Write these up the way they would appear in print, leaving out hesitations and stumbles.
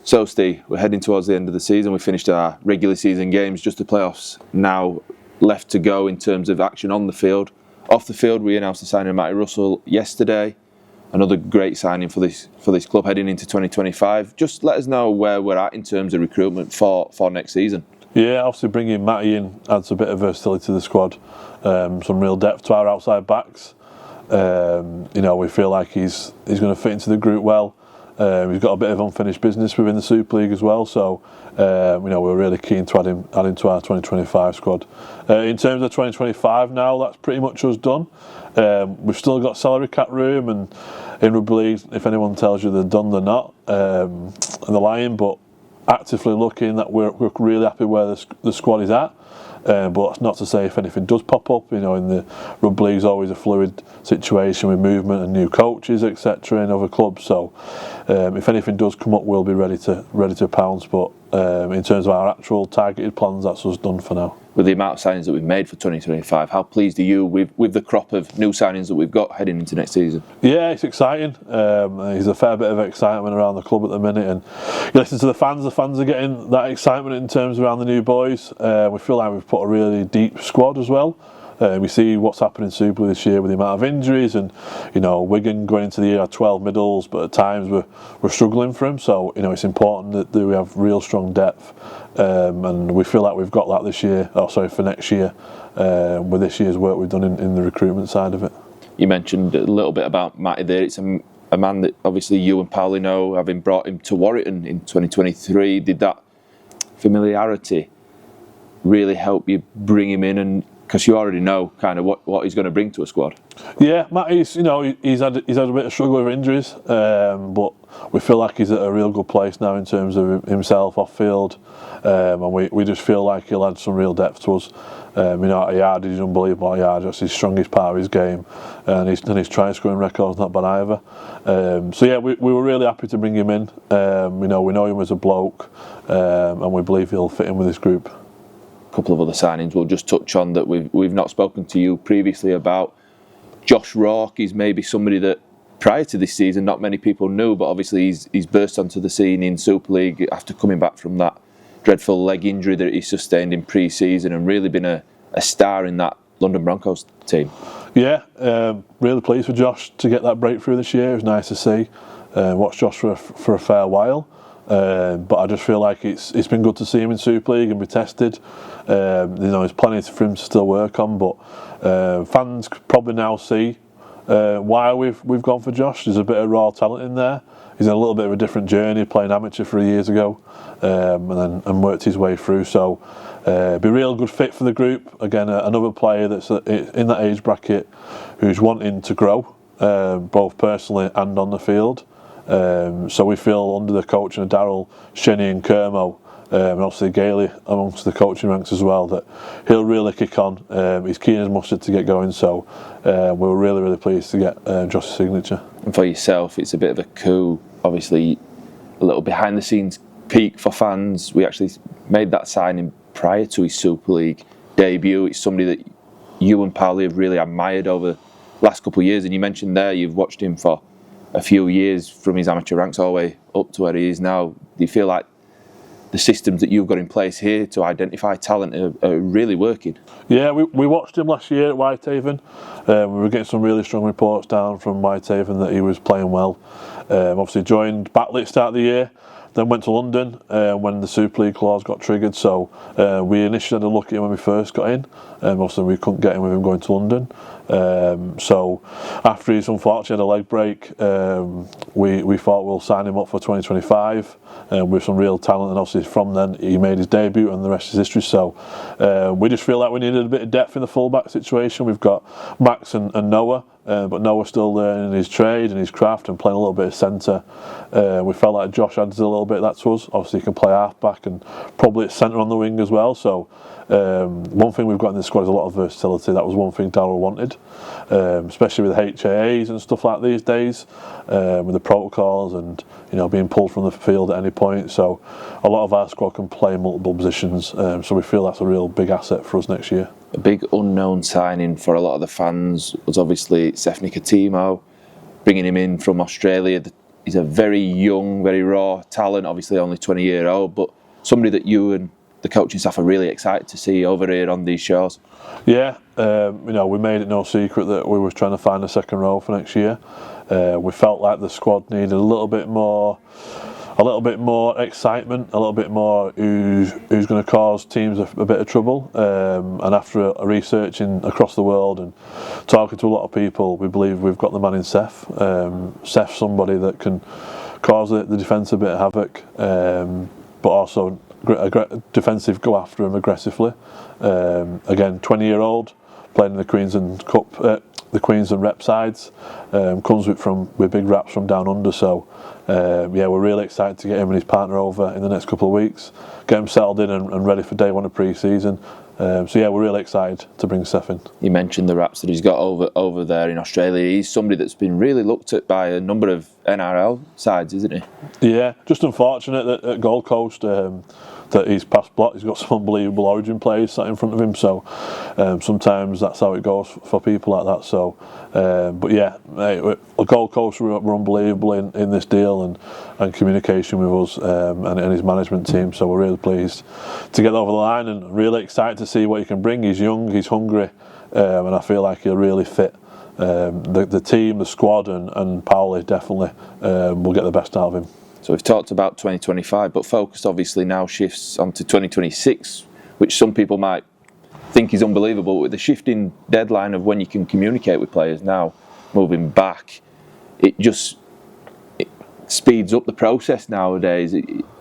So Steve, we're heading towards the end of the season. We finished our regular season games, just the playoffs now left to go in terms of action on the field. Off the field, we announced the signing of Matty Russell yesterday. Another great signing for this club heading into 2025. Just let us know where we're at in terms of recruitment for next season. Yeah, obviously bringing Matty in adds a bit of versatility to the squad, some real depth to our outside backs. We feel like he's going to fit into the group well. He's got a bit of unfinished business within the Super League as well, so we're really keen to add him to our 2025 squad. In terms of 2025 now, that's pretty much us done. We've still got salary cap room, and in Rugby League, if anyone tells you they're done, they're not, and they're lying, but actively looking that we're really happy where the squad is at. But that's not to say if anything does pop up. In the Rugby League is always a fluid situation with movement and new coaches, etc. in other clubs. So if anything does come up, we'll be ready to pounce. But in terms of our actual targeted plans, that's us done for now. With the amount of signings that we've made for 2025, how pleased are you with the crop of new signings that we've got heading into next season? Yeah, it's exciting. There's a fair bit of excitement around the club at the minute, and you listen to the fans are getting that excitement in terms around the new boys. We feel like we've put a really deep squad as well. We see what's happening in Super League this year with the amount of injuries, and Wigan going into the year had 12 middles, but at times we're struggling for them. So it's important that we have real strong depth, and we feel like we've got that this year. For next year, with this year's work we've done in the recruitment side of it. You mentioned a little bit about Matty there. It's a man that obviously you and Paulie know, having brought him to Warrington in 2023. Did that familiarity really help you bring him in, and because you already know kind of what he's going to bring to a squad? Yeah, Matty's he's had a bit of struggle with injuries, but we feel like he's at a real good place now in terms of himself off field, and we just feel like he'll add some real depth to us. At yard, he's unbelievable at yard. That's his strongest part of his game, and his try scoring record's not bad either. We were really happy to bring him in. We know him as a bloke, and we believe he'll fit in with this group. Couple of other signings we'll just touch on that we've not spoken to you previously about. Josh Rourke is maybe somebody that prior to this season not many people knew, but obviously he's burst onto the scene in Super League after coming back from that dreadful leg injury that he sustained in pre-season, and really been a star in that London Broncos team. Yeah, really pleased for Josh to get that breakthrough this year. It was nice to see. Watched Josh for a fair while. But I just feel like it's been good to see him in Super League and be tested. There's plenty for him to still work on, but fans probably now see why we've gone for Josh. There's a bit of raw talent in there. He's in a little bit of a different journey, playing amateur 3 years ago, and worked his way through. So be a real good fit for the group. Again, another player that's in that age bracket who's wanting to grow, both personally and on the field. So we feel under the coaching of Darryl, Shenny and Kermo, and obviously Gailey amongst the coaching ranks as well, that he'll really kick on. He's keen as mustard to get going, so we were really pleased to get Josh's signature. And for yourself, it's a bit of a coup, obviously a little behind the scenes peak for fans. We actually made that signing prior to his Super League debut. It's somebody that you and Paulie have really admired over the last couple of years, and you mentioned there you've watched him for a few years from his amateur ranks all the way up to where he is now. Do you feel like the systems that you've got in place here to identify talent are really working? Yeah, we watched him last year at Whitehaven. We were getting some really strong reports down from Whitehaven that he was playing well. Obviously joined Batley at the start of the year, then went to London when the Super League clause got triggered. So we initially had a look at him when we first got in. Obviously we couldn't get him with him going to London. So after he's unfortunately had a leg break, we thought we'll sign him up for 2025 with some real talent, and obviously from then he made his debut and the rest is history. So we just feel like we needed a bit of depth in the fullback situation. We've got Max and Noah, but Noah's still learning his trade and his craft and playing a little bit of centre. We felt like Josh adds a little bit of that to us. Obviously he can play half back and probably centre on the wing as well. So one thing we've got in this squad is a lot of versatility. That was one thing Darryl wanted, especially with HAAs and stuff like these days, with the protocols and being pulled from the field at any point. So a lot of our squad can play multiple positions. So we feel that's a real big asset for us next year. A big unknown signing for a lot of the fans was obviously Sefni Katimo, bringing him in from Australia. he's a very young, very raw talent, obviously only 20-year-old, but somebody that you and the coaching staff are really excited to see over here on these shores. Yeah, we made it no secret that we were trying to find a second row for next year. We felt like the squad needed a little bit more excitement, a little bit more who's going to cause teams a bit of trouble. And after a researching across the world and talking to a lot of people, we believe we've got the man in Seth. Seth's somebody that can cause the defence a bit of havoc, but also defensive, go after him aggressively. Again, 20-year-old, playing in the Queensland Cup, the Queensland rep sides, comes with big raps from down under. So we're really excited to get him and his partner over in the next couple of weeks, get him settled in and ready for day one of pre-season. We're really excited to bring Seth in. You mentioned the raps that he's got over there in Australia. He's somebody that's been really looked at by a number of NRL sides, isn't he? Yeah, just unfortunate that at Gold Coast that he's past block. He's got some unbelievable Origin players sat in front of him, so sometimes that's how it goes for people like that. So, Gold Coast were unbelievable in this deal and communication with us and his management team. So we're really pleased to get over the line and really excited to see what he can bring. He's young, he's hungry, and I feel like he'll really fit the team, the squad, and Pauli definitely will get the best out of him. So we've talked about 2025, but focus obviously now shifts onto 2026, which some people might think is unbelievable. With the shifting deadline of when you can communicate with players now moving back, it speeds up the process nowadays.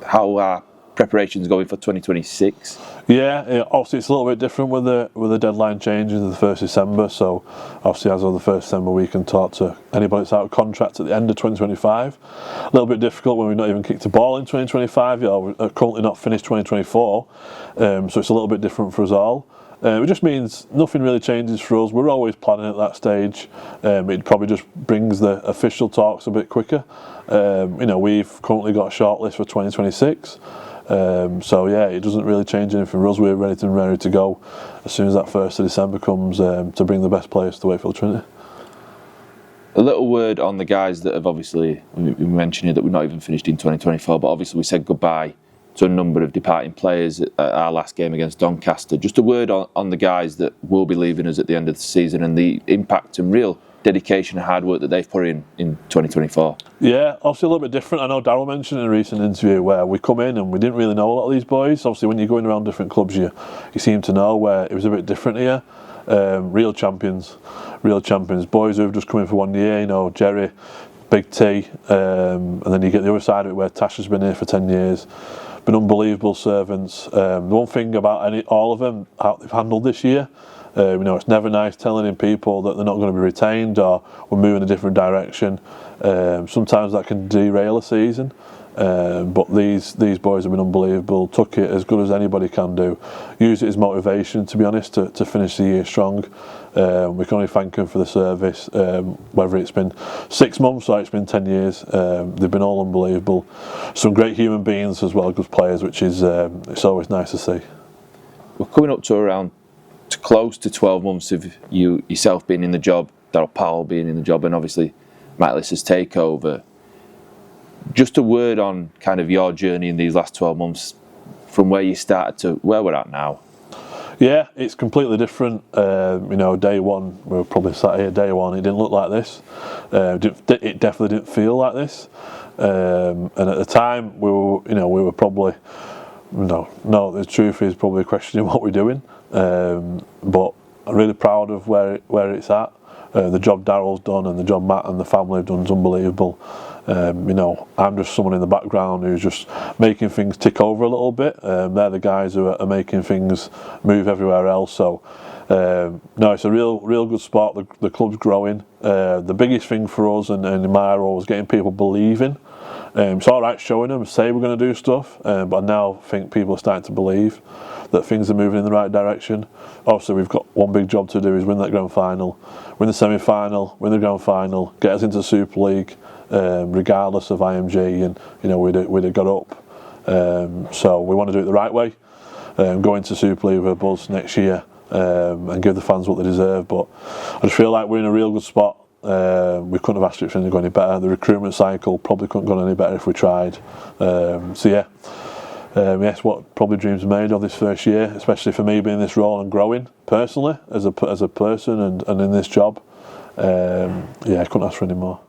How are preparations going for 2026? Yeah, obviously it's a little bit different with the deadline changing to the 1st December. So obviously as of the 1st December we can talk to anybody that's out of contract at the end of 2025. A little bit difficult when we've not even kicked a ball in 2025. We're currently not finished 2024, so it's a little bit different for us all. It just means nothing really changes for us. We're always planning at that stage. It probably just brings the official talks a bit quicker. We've currently got a shortlist for 2026. It doesn't really change anything for us. We're ready to go as soon as that 1st of December comes to bring the best players to Wakefield Trinity. A little word on the guys that have obviously, we mentioned here that we're not even finished in 2024, but obviously we said goodbye to a number of departing players at our last game against Doncaster. Just a word on the guys that will be leaving us at the end of the season and the impact and real dedication and hard work that they've put in 2024. Yeah, obviously a little bit different. I know Darryl mentioned in a recent interview where we come in and we didn't really know a lot of these boys. Obviously when you're going around different clubs you seem to know, where it was a bit different here. Real champions, boys who have just come in for 1 year, Jerry, Big T, and then you get the other side of it where Tash has been here for 10 years. Been unbelievable servants. The one thing about all of them, how they've handled this year, it's never nice telling people that they're not going to be retained or we're moving a different direction. Sometimes that can derail a season, but these boys have been unbelievable. Took it as good as anybody can do. Use it as motivation, to be honest, to finish the year strong. We can only thank them for the service, whether it's been 6 months or it's been 10 years. They've been all unbelievable. Some great human beings as well, good players, which is it's always nice to see. We're coming up to close to 12 months of yourself being in the job, Darryl Powell being in the job, and obviously Mike Liss's takeover. Just a word on kind of your journey in these last 12 months, from where you started to where we're at now. Yeah, it's completely different. Day one, we were probably sat here day one, it didn't look like this. It definitely didn't feel like this. And at the time, we were probably, the truth is probably questioning what we're doing. But I'm really proud of where it's at. The job Darryl's done and the job Matt and the family have done is unbelievable. I'm just someone in the background who's just making things tick over a little bit. They're the guys who are making things move everywhere else. So, it's a real good spot. The club's growing. The biggest thing for us and in my role was getting people believing. It's all right showing them, say we're going to do stuff, but I now think people are starting to believe that things are moving in the right direction. Obviously, we've got one big job to do, is win that grand final, win the semi-final, win the grand final, get us into the Super League, regardless of IMG, and we'd have got up. So we want to do it the right way, go into Super League with a buzz next year, and give the fans what they deserve. But I just feel like we're in a real good spot. We couldn't have asked for it to go any better. The recruitment cycle probably couldn't have gone any better if we tried. Yes, what probably dreams are made of this first year, especially for me being in this role and growing personally as a person and in this job. I couldn't ask for any more.